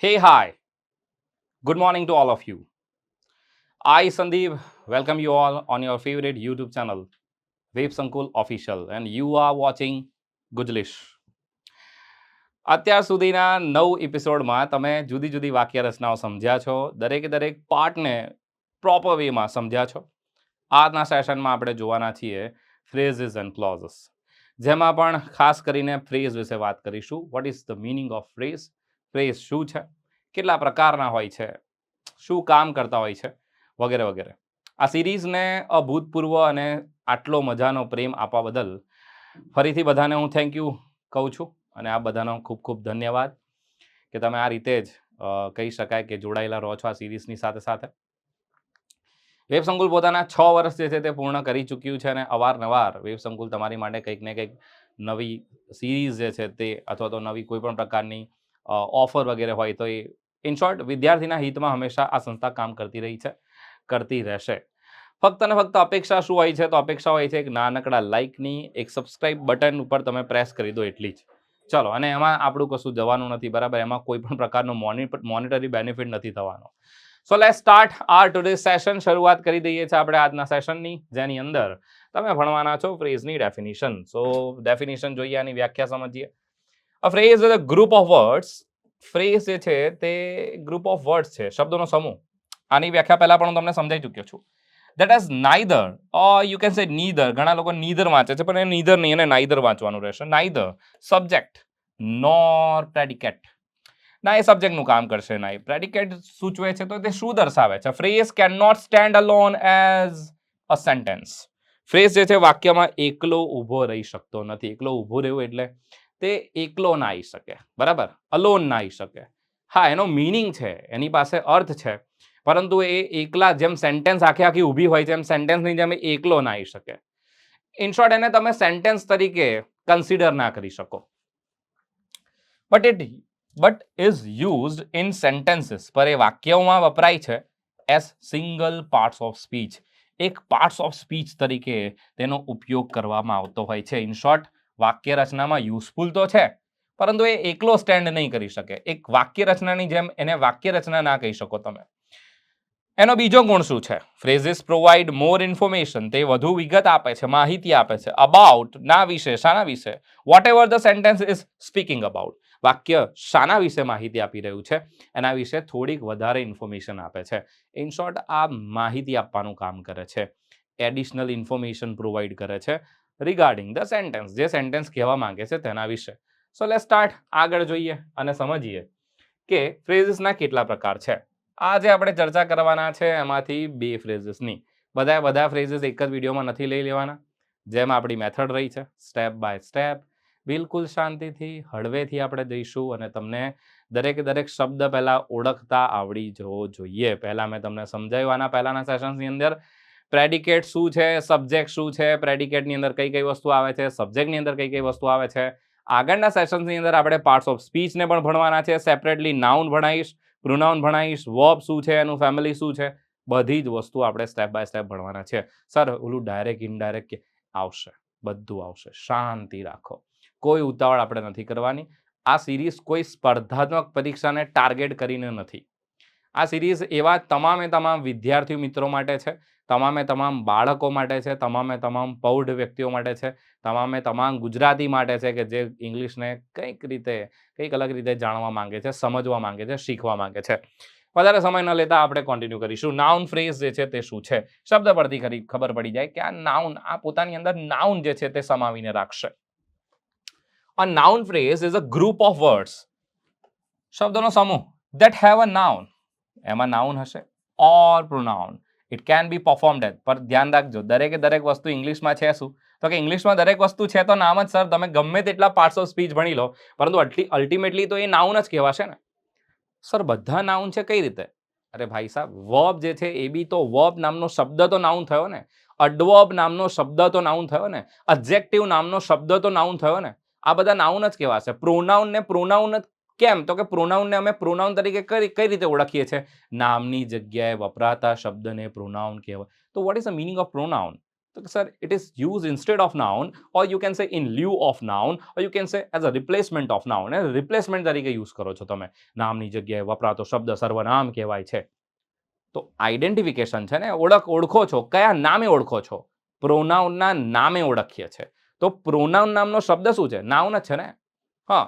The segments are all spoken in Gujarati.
Hey, hi. Good morning to all of you. I, Sandeep, welcome you all on your favorite YouTube channel, WebSankul Official, and you are watching Gujlish. અત્યાર સુધીના 9 એપિસોડમાં તમે જુદી જુદી વાક્ય રચનાઓ સમજ્યા છો, દરેકે દરેક પાર્ટને પ્રોપર વેમાં સમજ્યા છો. આજના સેશનમાં આપણે જોવાના છીએ ફ્રેઝિસ એન્ડ ક્લોઝિસ, જેમાં પણ ખાસ કરીને ફ્રેઝ વિશે વાત કરીશું. Vote is the meaning of phrase? Phrase શું છે, કેટલા પ્રકારના હોય છે, શું કામ કરતા હોય છે, વગેરે વગેરે. આ સિરીઝને અભૂતપૂર્વ અને આટલો મજાનો પ્રેમ આપવા બદલ ફરીથી બધાને હું થેન્ક યુ કહું છું, અને આ બધાનો ખૂબ ખૂબ ધન્યવાદ કે તમે આ રીતે જ કહી શકાય કે જોડાયેલા રહો છો આ સિરીઝની સાથે સાથે. વેબસંકુલ પોતાના 6 વર્ષ જે છે તે પૂર્ણ કરી ચૂક્યું છે, અને અવારનવાર વેબસંકુલ તમારી માટે કંઈક ને કંઈક નવી સિરીઝ જે છે તે અથવા તો નવી કોઈ પણ પ્રકારની ઓફર વગેરે હોય તો એ ઇન શોર્ટ વિદ્યાર્થીના હિતમાં હંમેશા આ સંસ્થા કામ કરતી રહી છે, કરતી રહેશે. ફક્ત ને ફક્ત અપેક્ષા શું હોય છે? તો અપેક્ષા હોય છે એક નાનકડા લાઇકની, એક સબસ્ક્રાઇબ બટન ઉપર તમે પ્રેસ કરી દો એટલી જ. ચલો, અને એમાં આપણું કશું જવાનું નથી, બરાબર? એમાં કોઈ પણ પ્રકારનો મોનિટરી બેનિફિટ નથી થવાનો. So let's start R today session. શરૂઆત કરી દઈએ છીએ આપણે આજના સેશનની, જેની અંદર તમે ભણવાના છો ફ્રેઝની ડેફિનિશન. સો ડેફિનિશન જોઈએ, આની વ્યાખ્યા સમજીએ. A phrase is a group of words. Phrase જે છે તે ગ્રુપ ઓફ વર્ડ્સ છે, શબ્દોનો સમૂહ. આની વ્યાખ્યા પહેલા પણ હું તમને સમજાવી ચૂક્યો છું. That is neither, or you can સે નીધર. ઘણા લોકો નીધર વાંચે છે, પણ એ નીધર નહીં, એને નાઇધર વાંચવાનું રહેશે. Neither subject nor predicate. ના, એ સબ્જેક્ટનું કામ કરશે નહીં. પ્રેડિકેટ સૂચવે છે તો તે શું દર્શાવે છે? Phrase can not stand alone as a sentence. Phrase જે છે વાક્યમાં એકલો ઊભો રહી શકતો નથી. એકલો ઊભો રહેવું એટલે તે એકલો ના આવી શકે, બરાબર? અલોન ના આવી શકે. હા, એનો મિનિંગ છે, એની પાસે અર્થ છે, પરંતુ એ એકલા જેમ સેન્ટેન્સ આખી ઊભી હોય છે એમ સેન્ટેન્સની જેમ એકલો ના આવી શકે. ઇન શોર્ટ, એને તમે સેન્ટેન્સ તરીકે કન્સિડર ના કરી શકો. But is used in sentences. પર એ વાક્યોમાં વપરાય છે as single parts of speech. એક પાર્ટ્સ ઓફ સ્પીચ તરીકે તેનો ઉપયોગ કરવામાં આવતો હોય છે. ઇન શોર્ટ, વાક્ય રચનામાં યુઝફુલ તો છે, પરંતુ એ એકલો સ્ટેન્ડ નહીં કરી શકે. એક વાક્ય રચનાની જેમ એને વાક્ય રચના ના કહી શકો તમે. એનો બીજો ગુણ શું છે? ફ્રેઝિસ પ્રોવાઇડ મોર ઇન્ફોર્મેશન. તે વધુ વિગત આપે છે, માહિતી આપે છે. અબાઉટ, ના વિશે, શાના વિશે? Whatever the sentence is speaking about. વાક્ય શાના વિશે માહિતી આપી રહ્યું છે એના વિશે થોડીક વધારે ઇન્ફોર્મેશન આપે છે. ઇન શોર્ટ, આ માહિતી આપવાનું કામ કરે છે, એડિશનલ ઇન્ફોર્મેશન પ્રોવાઈડ કરે છે રિગાર્ડિંગ ધ સેન્ટેન્સ. જે સેન્ટેન્સ કહેવા માંગે છે તેના વિશે. So let's start. આગળ જોઈએ અને સમજીએ કે ફ્રેઝિસના કેટલા પ્રકાર છે. આજે આપણે ચર્ચા કરવાના છે એમાંથી 2 ફ્રેઝિસની. બધા ફ્રેઝિસ એક જ વિડીયોમાં નથી લઈ લેવાના. જેમ આપણી મેથડ રહી છે, સ્ટેપ બાય સ્ટેપ, બિલકુલ શાંતિથી, હળવેથી આપણે જઈશું, અને તમને દરેકે દરેક શબ્દ પહેલા ઓળખતા આવડી જવો જોઈએ. પહેલા મેં તમને સમજાવ્યું આના પહેલાના સેશન્સની અંદર પ્રેડિકેટ શું છે, સબ્જેક્ટ શું છે, પ્રેડિકેટની અંદર કઈ કઈ વસ્તુ આવે છે, સબ્જેક્ટની અંદર કઈ કઈ વસ્તુ આવે છે. આગળના સેશન્સની અંદર આપણે પાર્ટ્સ ઓફ સ્પીચને પણ ભણવાના છે. સેપરેટલી નાઉન ભણાવીશ, પ્રોનાઉન ભણાવીશ, વર્બ શું છે, એનું ફેમિલી શું છે, બધી જ વસ્તુ આપણે સ્ટેપ બાય સ્ટેપ ભણવાના છે. સર, ઓલું ડાયરેક્ટ ઇનડાયરેક્ટ આવશે, બધું આવશે. શાંતિ રાખો, કોઈ ઉતાવળ આપણે નથી કરવાની. આ સિરીઝ કોઈ સ્પર્ધાત્મક પરીક્ષાને ટાર્ગેટ કરીને નથી. આ સિરીઝ એવા તમામે તમામ વિદ્યાર્થી મિત્રો માટે છે, તમામે તમામ બાળકો માટે છે, તમામે તમામ પ્રૌઢ વ્યક્તિઓ માટે છે, તમામે તમામ ગુજરાતી માટે છે કે જે ઇંગ્લિશને કંઈક અલગ રીતે જાણવા માંગે છે, સમજવા માંગે છે, શીખવા માંગે છે. વધારે સમય ન લેતા આપણે કોન્ટિન્યુ કરીશું. નાઉન ફ્રેઝ જે છે તે શું છે? શબ્દ પરથી ખબર પડી જાય કે આ નાઉન, આ પોતાની અંદર નાઉન જે છે તે સમાવીને રાખશે. A noun phrase is a group of words. શબ્દોનો સમૂહ that have a noun. એમાં નાઉન હશે or pronoun. It can be performed as. પર ધ્યાન રાખજો, દરેક વસ્તુ ઇંગ્લિશમાં છે શું? તો કે ઇંગ્લિશમાં દરેક વસ્તુ છે તો નામ જ. સર, તમે ગમે તેટલા પાર્ટ્સ ઓફ સ્પીચ ભણી લો, પરંતુ અલ્ટિમેટલી તો એ નાઉન જ કહેવાશે ને. સર, બધા નાઉન છે કઈ રીતે? અરે ભાઈ સાહેબ, વર્બ જે છે એ બી તો વર્બ નામનો શબ્દ તો નાઉન થયો ને. અડવર્બ નામનો શબ્દ તો નાઉન થયો ને. એડજેક્ટિવ નામનો શબ્દ તો નાઉન થયો ને. આ બધા નાઉન જ કહેવાશે. પ્રોનાઉન ને પ્રોનાઉન કેમ? તો કે પ્રોનાઉનને અમે પ્રોનાઉન તરીકે કઈ રીતે ઓળખીએ છીએ? નામની જગ્યાએ વપરાતા શબ્દને પ્રોનાઉન કહેવાય. તો what is the meaning of pronoun? તો sir it is use instead of noun or you can say in lieu of noun or you can say as a replacement of noun. Replacement તરીકે યુઝ કરો છો તમે. નામની જગ્યાએ વપરાતો શબ્દ સર્વનામ કહેવાય છે. તો આઈડેન્ટિફિકેશન છે ને, ઓળખો છો, કયા નામે ઓળખો છો? પ્રોનાઉનના નામે ઓળખીએ છે. તો પ્રોનાઉન નામનો શબ્દ શું છે? નાઉન જ છે ને. હા.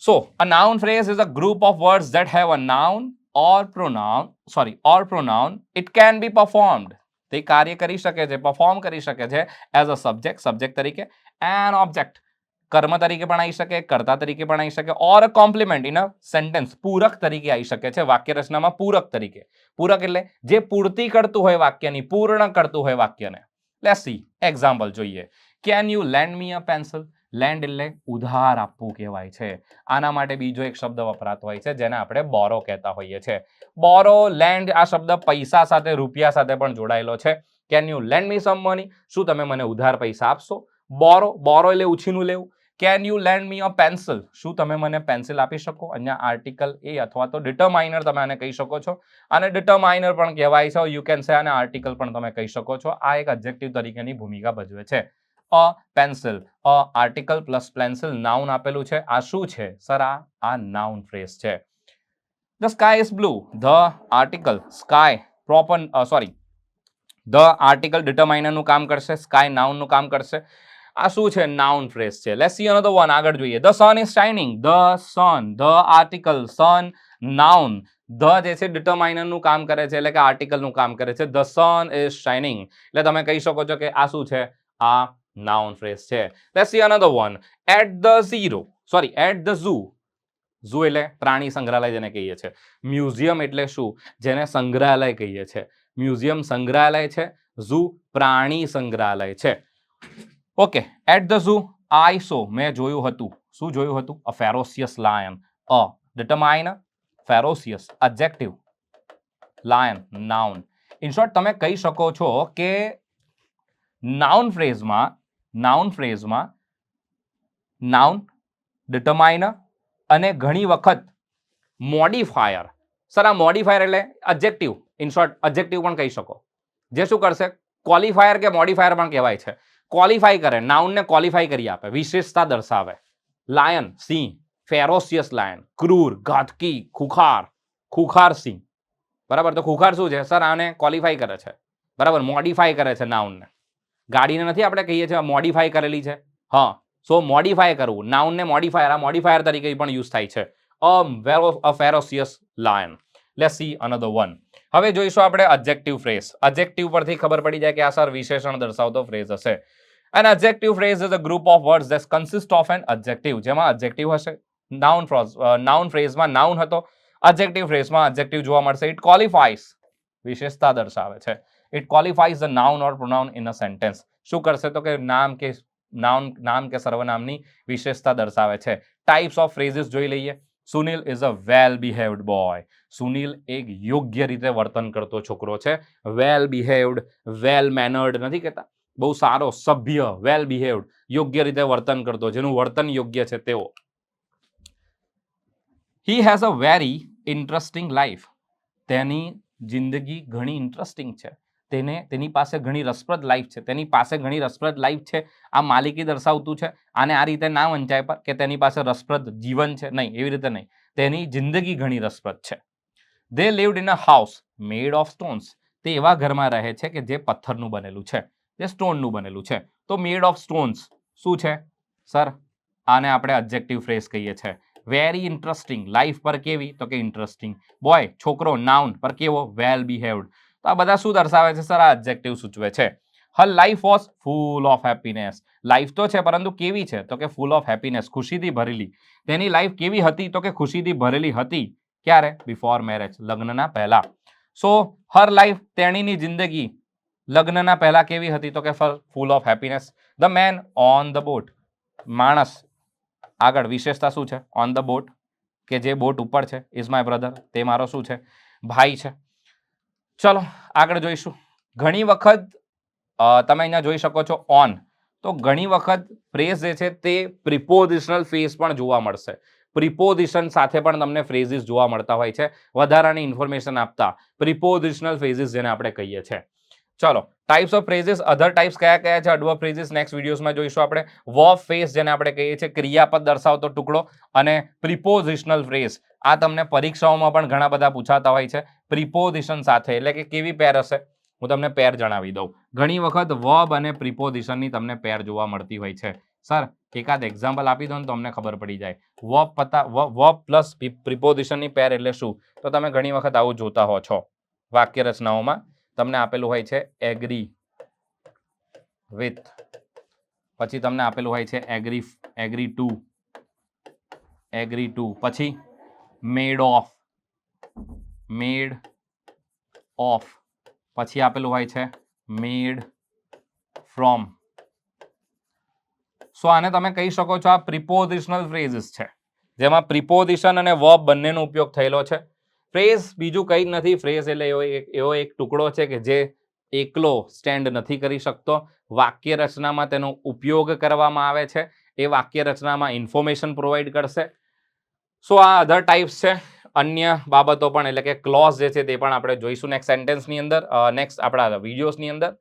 So, a noun phrase is a group of words that have a noun or pronoun. It can be performed. તે કાર્ય કરી શકે છે, પરફોર્મ કરી શકે છે એઝ અ સબ્જેક્ટ તરીકે, એન ઓબ્જેક્ટ કર્મ તરીકે પણ આવી શકે, કર્તા તરીકે પણ આવી શકે, or a complement in a sentence પૂરક તરીકે આવી શકે છે. વાક્ય રચનામાં પૂરક તરીકે. પૂરક એટલે જે પૂર્તિ કરતું હોય વાક્યની, પૂર્ણ કરતું હોય વાક્યને. લેટ્સ સી એક્ઝામ્પલ જોઈએ. Can you land me a pencil? Land એટલે ઉધાર આપવું કહેવાય છે. આના માટે બીજો એક શબ્દ વપરાતો હોય છે જેને આપણે બોરો કહેતા હોઈએ છીએ. બોરો, લેન્ડ આ શબ્દ પૈસા સાથે, રૂપિયા સાથે પણ જોડાયેલો છે. Can you land me some money? શું તમે મને ઉધાર પૈસા આપશો? બોરો એટલે ઉછીનું લેવું. Can you land me a pencil? શું તમે મને પેન્સિલ આપી શકો? અહીંયા આર્ટિકલ એ અથવા તો ડિટરમાઇનર તમે આને કહી શકો છો. આને ડિટરમાઇનર પણ કહેવાય છે. યુ કેન સે આને આર્ટિકલ પણ તમે કહી શકો છો. આ એક એડજેક્ટિવ તરીકેની ભૂમિકા ભજવે છે. A pencil, a article plus pencil, noun આપેલું છે. આ શું છે સર? આ નાઉન ફ્રેઝ છે. The sky is blue. The article sky the article ડિટરમાઇનરનું કામ કરશે, સ્કાય નાઉનનું કામ કરશે. આ શું છે? નાઉન ફ્રેઝ છે. Let's see another one. આગળ જોઈએ. The sun is shining. The sun, the article, sun noun. The જે છે ડિટરમાઇનરનું કામ કરે છે, એટલે કે આર્ટિકલનું કામ કરે છે. ધ સન ઇઝ શાઇનિંગ એટલે તમે કહી શકો છો કે આ શું છે? આ નાઉન ફ્રેઝ છે. Let's see another one. At the zoo. Zoo એટલે પ્રાણી સંગ્રહાલય જેને કહીએ છીએ. મ્યુઝિયમ એટલે શું? જેને સંગ્રહાલય કહીએ છીએ. મ્યુઝિયમ સંગ્રહાલય છે, ઝૂ પ્રાણી સંગ્રહાલય છે. Okay. At the zoo I saw, મેં જોયું હતું. શું જોયું હતું? A ferocious lion. A determiner, ferocious adjective, lion noun. In short તમે કહી શકો છો કે નાઉન ફ્રેઝમાં નાઉન, ડિટરમાઇનર અને ઘણી વખત મોડિફાયર. સર આ મોડિફાયર એટલે એડજેક્ટિવ. ઇન શોર્ટ એડજેક્ટિવ પણ કહી શકો. જે શું કરશે? ક્વોલિફાયર કે મોડિફાયર પણ કહેવાય છે. ક્વોલિફાય કરે, નાઉનને ક્વોલિફાય કરી આપે, વિશેષતા દર્શાવે. લાયન સિંહ, ફેરોસિયસ લાયન, ક્રૂર, ઘાતકી, ખુખાર સિંહ. બરાબર. તો ખુખાર શું છે સર? આને ક્વોલિફાય કરે છે. બરાબર. મોડિફાય કરે છે નાઉનને. ગાડીને નથી આપણે કહીએ છીએ મોડિફાય કરેલી છે. હા. સો મોડિફાય કરવું, નાઉનને મોડિફાયર, આ મોડિફાયર તરીકે પણ યુઝ થાય છે. A ferocious lion. Let's see another one. હવે જોઈશું આપણે એડજેક્ટિવ ફ્રેઝ. એડજેક્ટિવ પરથી ખબર પડી જાય કે આ સર વિશેષણ દર્શાવતો ફ્રેઝ હશે. An adjective phrase is a group of words that consist of an adjective. જેમાં adjective હશે. નાઉન ફ્રેઝમાં નાઉન હતો. adjective ફ્રેઝમાં adjective જોવા મળશે. It qualifies, વિશેષતા દર્શાવે છે. It qualifies the noun or pronoun in a sentence. શું કરશે? તો કે નામ કે સર્વનામની વિશેષતા દર્શાવે છે. ટાઈપ્સ ઓફ ફ્રેઝિસ જોઈ લઈએ. Sunil is a well behaved boy. Sunil એક યોગ્ય રીતે વર્તન કરતો છોકરો છે. વેલ બિહેવ્ડ, વેલ મેનર્ડ નથી કહેતા. બહુ સારો, સભ્ય, વેલ બિહેવ્ડ, યોગ્ય રીતે વર્તન કરતો, જેનું વર્તન યોગ્ય છે તેવો. He has a very interesting life. તેની જિંદગી ઘણી ઇન્ટરેસ્ટિંગ છે. તેની પાસે ઘણી રસપ્રદ લાઈફ છે. તેની પાસે ઘણી રસપ્રદ લાઈફ છે. આ માલિકી દર્શાવતું છે. આને આ રીતે ના વંચાય પર કે તેની પાસે રસપ્રદ જીવન છે. નહીં, એવી રીતે નહીં. તેની જિંદગી ઘણી રસપ્રદ છે. They lived in a house made of stones. તે એવા ઘરમાં રહે છે કે જે પથ્થરનું બનેલું છે, જે સ્ટોનનું બનેલું છે. તો મેડ ઓફ સ્ટોન્સ શું છે સર? આને આપણે એડજેક્ટિવ ફ્રેઝ કહીએ છીએ. વેરી ઇન્ટરેસ્ટિંગ, લાઈફ પર કેવી? તો કે ઇન્ટરેસ્ટિંગ. બોય છોકરો, નાઉન પર કેવો? વેલ બિહેવ્ડ. તો આ બધા શું દર્શાવે છે સર? આ એડજેક્ટિવ સૂચવે છે. Her life was full of happiness. Life તો છે પરંતુ કેવી છે? તો કે ફૂલ ઓફ હેપીનેસ, ખુશીથી ભરેલી. તેની લાઈફ કેવી હતી? તો કે ખુશીથી ભરેલી હતી. ક્યારે? બિફોર મેરેજ, લગ્નના પહેલા. સો હર લાઈફ, તેણીની જિંદગી લગ્નના પહેલા કેવી હતી? તો કે full of happiness. The main on the boat. માણસ આગળ વિશેષતા શું છે? ઓન ધ બોટ, કે જે બોટ ઉપર છે. ઇઝ માય બ્રધર, તે મારો શું છે? ભાઈ છે. ચલો આગળ જોઈશું. ઘણી વખત તમે અહીંયા જોઈ શકો છો ઓન. તો ઘણી વખત ફ્રેઝ જે છે તે પ્રિપોઝિશનલ ફેઝ પણ જોવા મળશે. પ્રિપોઝિશન સાથે પણ તમને ફ્રેઝિસ જોવા મળતા હોય છે. વધારાની ઇન્ફોર્મેશન આપતા પ્રિપોઝિશનલ ફ્રેઝિસ જેને આપણે કહીએ છીએ. ચલો, types of phrases, other types કયા કયા છે એડવર્બ ફ્રેઝિસ નેક્સ્ટ વિડીયોઝમાં જોઈશું આપણે. વર્બ ફેસ જેને આપણે કહીએ છીએ ક્રિયાપદ દર્શાવતો ટુકડો, અને પ્રિપોઝિશનલ ફ્રેઝ આ તમને પરીક્ષાઓમાં પણ ઘણા બધા પૂછાતા હોય છે પ્રિપોઝિશન સાથે, એટલે કે કેવી પેર હશે હું તમને પેર જણાવી દઉં. ઘણી વખત વર્બ અને પ્રિપોઝિશનની તમને પેર જોવા મળતી હોય છે. સર એકાદ એક્ઝામ્પલ આપી દો ને તો અમને ખબર પડી જાય. વર્બ પ્લસ પ્રિપોઝિશનની પેર એટલે શું, તો તમે ઘણી વખત આવું જોતા હો છો વાક્ય રચનાઓમાં. તમને આપેલું હોય છે એગ્રી વિથ, પછી તમને આપેલું હોય છે એગ્રી ટુ, પછી મેડ ઓફ, પછી આપેલું હોય છે મેડ ફ્રોમ. સો આને તમે કહી શકો છો આ પ્રિપોઝિશનલ ફ્રેઝિસ છે, જેમાં પ્રિપોઝિશન અને વર્બ બંનેનો ઉપયોગ થયેલો છે. ફ્રેઝ બીજું કંઈ જ નથી. ફ્રેઝ એટલે એવો એક ટુકડો છે કે જે એકલો સ્ટેન્ડ નથી કરી શકતો. વાક્ય રચનામાં તેનો ઉપયોગ કરવામાં આવે છે. એ વાક્ય રચનામાં ઇન્ફોર્મેશન પ્રોવાઈડ કરશે. સો આ અધર ટાઈપ્સ છે. અન્ય બાબતો પણ, એટલે કે ક્લોઝ જે છે તે પણ આપણે જોઈશું નેક્સ્ટ સેન્ટેન્સની અંદર, નેક્સ્ટ આપણા વિડીયોઝની અંદર.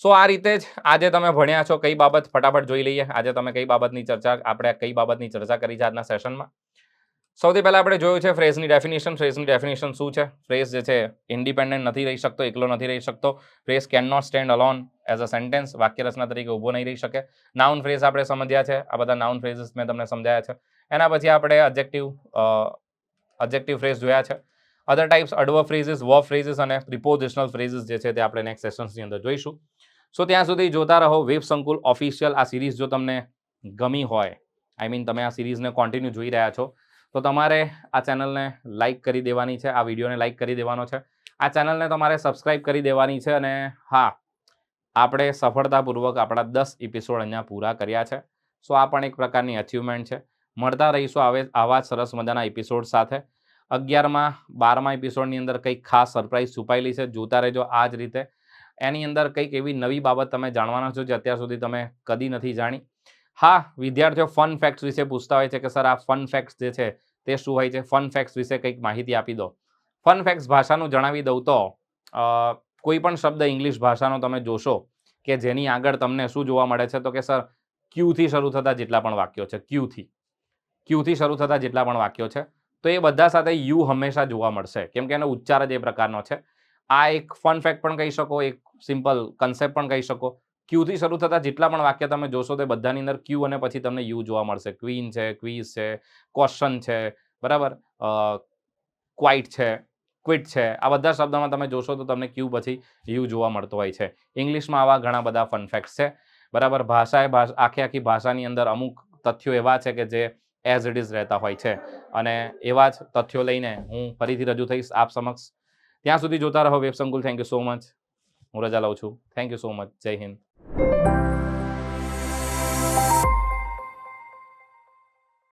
સો આ રીતે જ આજે તમે ભણ્યા છો કઈ બાબત ફટાફટ જોઈ લઈએ. આજે તમે કઈ બાબતની ચર્ચા કરી છે આજના સેશનમાં. સૌથી પહેલા આપણે જોયું છે ફ્રેઝની ડેફિનેશન. ફ્રેઝની ડેફિનેશન શું છે? ફ્રેઝ જે છે ઇન્ડિપેન્ડન્ટ નથી રહી શકતો, એકલો નથી રહી શકતો. Phrase can not stand alone as a sentence, વાક્ય રચના તરીકે ઊભો નહીં રહી શકે. નાઉન ફ્રેઝ આપણે સમજ્યા છે, આ બધા નાઉન ફ્રેઝિસ મેં તમને સમજાયા છે. એના પછી આપણે એડજેક્ટિવ ફ્રેઝ જોયા છે. અધર types adverb phrases, verb phrases અને પ્રિપોઝિશનલ ફ્રેઝિસ જે છે તે આપણે નેક્સ્ટ સેશન્સની અંદર જોઈશું. સો ત્યાં સુધી જોતા રહો વેબ સંકુલ ઓફિશિયલ. આ સિરીઝ જો તમને ગમી હોય, આઈ મીન તમે આ સિરીઝને કોન્ટિન્યુ જોઈ રહ્યા છો, તો તમારે આ ચેનલને લાઇક કરી દેવાની છે, આ વિડીયોને લાઇક કરી દેવાનો છે, આ ચેનલને તમારે સબસ્ક્રાઇબ કરી દેવાની છે. અને હા, આપણે સફળતાપૂર્વક આપણા 10 એપિસોડ અહીંયા પૂરા કર્યા છે. સો આ પણ એક પ્રકારની અચીવમેન્ટ છે. મળતા રહીશું આવા જ સરસ મજાના એપિસોડ સાથે. 11મા 12મા એપિસોડની અંદર કંઈક ખાસ સરપ્રાઈઝ છુપાયેલી છે, જોતા રહેજો આ જ રીતે. એની અંદર કંઈક એવી નવી બાબત તમે જાણવાના છો જે અત્યાર સુધી તમે કદી નથી જાણી. હા, વિદ્યાર્થીઓ ફન ફેક્ટ્સ વિશે પૂછતા હોય છે કે સર આ ફન ફેક્ટ્સ જે છે તે શું હોય છે? ફન ફેક્ટ્સ વિશે કંઈક માહિતી આપી દો. ફન ફેક્ટ્સ ભાષાનું જણાવી દઉં તો કોઈ પણ શબ્દ ઇંગ્લિશ ભાષાનો તમે જોશો કે જેની આગળ તમને શું જોવા મળે છે, તો કે સર ક્યુથી શરૂ થતા જેટલા પણ વાક્યો છે, ક્યુથી શરૂ થતા જેટલા પણ વાક્યો છે, તો એ બધા સાથે યુ હંમેશા જોવા મળશે, કેમ કે એનો ઉચ્ચાર જ એ પ્રકારનો છે. આ એક ફન ફેક્ટ પણ કહી શકો, એક સિમ્પલ કન્સેપ્ટ પણ કહી શકો. ક્યુથી શરૂ થતા જેટલા પણ વાક્ય તમે જોશો તે બધાની અંદર ક્યુ અને પછી તમને યુ જોવા મળશે. ક્વીન છે, ક્વીઝ છે, ક્વેશ્ચન છે, બરાબર, ક્વાઇટ છે, ક્વિટ છે, આ બધા શબ્દોમાં તમે જોશો તો તમને ક્યુ પછી યુ જોવા મળતો હોય છે. ઇંગ્લિશમાં આવા ઘણા બધા ફન ફેક્ટ્સ છે, બરાબર. આખી ભાષાની અંદર અમુક તથ્યો એવા છે કે જે એઝ ઇટ ઇઝ રહેતા હોય છે, અને એવા જ તથ્યો લઈને હું ફરીથી રજૂ થઈશ આપ સમક્ષ. ત્યાં સુધી જોતા રહો વેબ સંકુલ. Thank you so much. હું રજા લઉં છું. Thank you so much. જય હિન્દ.